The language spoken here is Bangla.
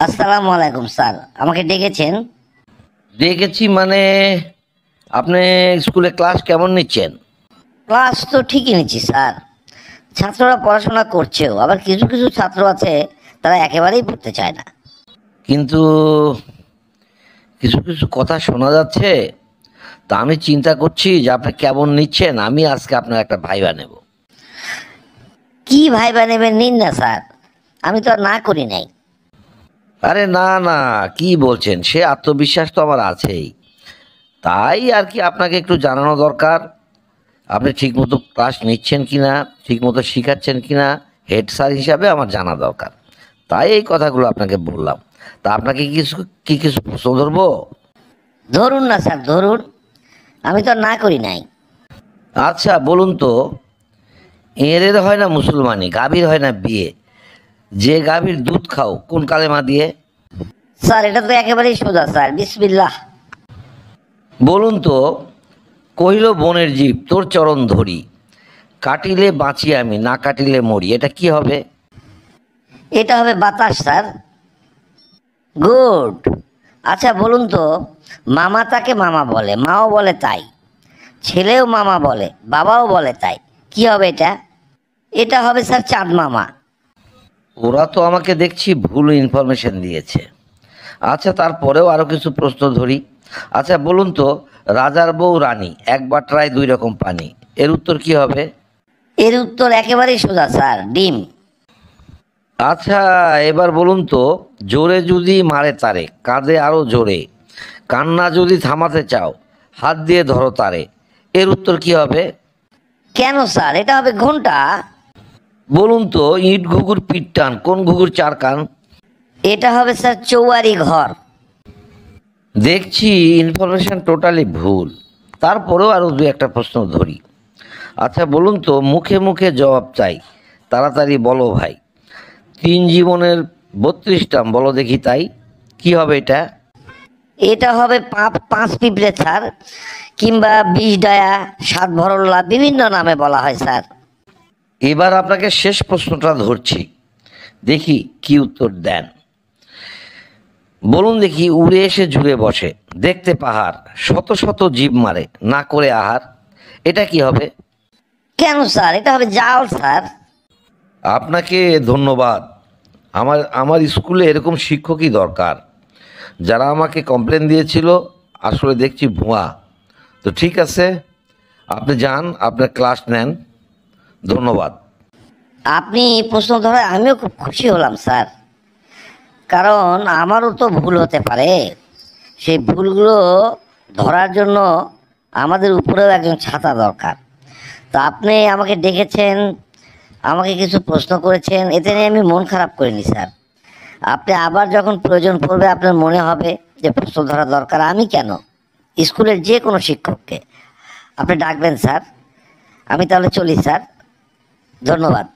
আসসালামু আলাইকুম স্যার, আমাকে ডেকেছেন? দেখেছি মানে আপনি স্কুলে ক্লাস কেমন নিচ্ছেন? ক্লাস তো ঠিকই নিচ্ছি স্যার। ছাত্ররা পড়াশোনা করছেও, আবার কিছু কিছু ছাত্র আছে তারা একেবারেই পড়তে চায় না। কিন্তু কিছু কিছু কথা শোনা যাচ্ছে। তা আমি চিন্তা করছি যে আপনি কেমন নিচ্ছেন। আমি আজকে আপনার একটা ভাইবা নেব। কি ভাইবা নেবেন, নিন না স্যার, আমি তো আর না করি নাই। আরে না না, কি বলছেন, সে আত্মবিশ্বাস তো আমার আছেই। তাই আর কি আপনাকে একটু জানানো দরকার। আপনি ঠিকমতো ক্লাস নিচ্ছেন কিনা, ঠিকমতো শিখাচ্ছেন কিনা, হেড স্যার হিসাবে আমার জানা দরকার। তাই এই কথাগুলো আপনাকে বললাম। তা আপনাকে কিছু প্রশ্ন ধরবো? ধরুন না স্যার, ধরুন, আমি তো আর না করি নাই। আচ্ছা বলুন তো, এঁড়ের হয় না মুসলমানি, গাভীর হয় না বিয়ে, যে গাভীর দুধ খাও কোন কালেমা দিয়ে? স্যার এটা তো একেবারেই সোজা স্যার, বিসমিল্লাহ। বলুন তো, কহিল বনের জীব তোর চরণ ধরি, কাটিলে বাঁচি আমি না কাটিলে মরি, এটা কি হবে? এটা হবে বাতাস স্যার। গুড। আচ্ছা বলুন তো, মামা তাকে মামা বলে, মাও বলে তাই, ছেলেও মামা বলে, বাবাও বলে তাই, কি হবে এটা? এটা হবে স্যার চাঁদ মামা। ওরা তো আমাকে দেখছি ভুল ইনফরমেশন দিয়েছে। আচ্ছা তারপরেও আরও কিছু প্রশ্ন ধরি। আচ্ছা বলুন তো, রাজার বউ রানী এক বাটরায় দুই রকম পানি, এর উত্তর কি হবে? এর উত্তর একেবারেই সোজা স্যার, ডিম। আচ্ছা এবার বলুন তো, জোরে যদি মারে তারে কাঁদে আরো জোরে, কান্না যদি থামাতে চাও হাত দিয়ে ধরো তারে, এর উত্তর কি হবে? কেন স্যার, এটা হবে ঘন্টা। বলুন তো, ইট ঘুঘুর পিঠ টান কোন ঘুঘুর চার কান? এটা হবে স্যার চৌয়ারি ঘর। দেখছি ইনফরমেশন টোটালি ভুল। তারপরেও আরও দু একটা প্রশ্ন ধরি। আচ্ছা বলুন তো, মুখে মুখে জবাব চাই তাড়াতাড়ি বলো ভাই, তিন জীবনের 32 বলো দেখি তাই, কি হবে এটা? এটা হবে পাঁচ পিঁপড়ে স্যার, কিংবা 20 ডায়া, 7 ভরল্লা, বিভিন্ন নামে বলা হয় স্যার। এবার আপনাকে শেষ প্রশ্নটা ধরছি, দেখি কি উত্তর দেন। বলুন দেখি, উড়ে এসে জুড়ে বসে, দেখতে পাহাড়, শত শত জীব মারে না করে আহার, এটা কি হবে? কেন স্যার, এটা হবে জাল স্যার। আপনাকে ধন্যবাদ। আমার আমার স্কুলে এরকম শিক্ষকই দরকার, যারা আমাকে কমপ্লেন দিয়েছিল আসলে দেখছি ভুয়া। তো ঠিক আছে, আপনি যান, আপনার ক্লাস নেন। ধন্যবাদ। আপনি প্রশ্ন ধরায় আমিও খুব খুশি হলাম স্যার, কারণ আমারও তো ভুল হতে পারে। সেই ভুলগুলো ধরার জন্য আমাদের উপরেও একজন ছাতা দরকার। তো আপনি আমাকে ডেকেছেন, আমাকে কিছু প্রশ্ন করেছেন, এতে নিয়ে আমি মন খারাপ করিনি স্যার। আপনি আবার যখন প্রয়োজন পড়বে, আপনার মনে হবে যে প্রশ্ন ধরা দরকার, আমি কেন, স্কুলের যে কোনো শিক্ষককে আপনি ডাকবেন স্যার। আমি তাহলে চলি স্যার, ধন্যবাদ।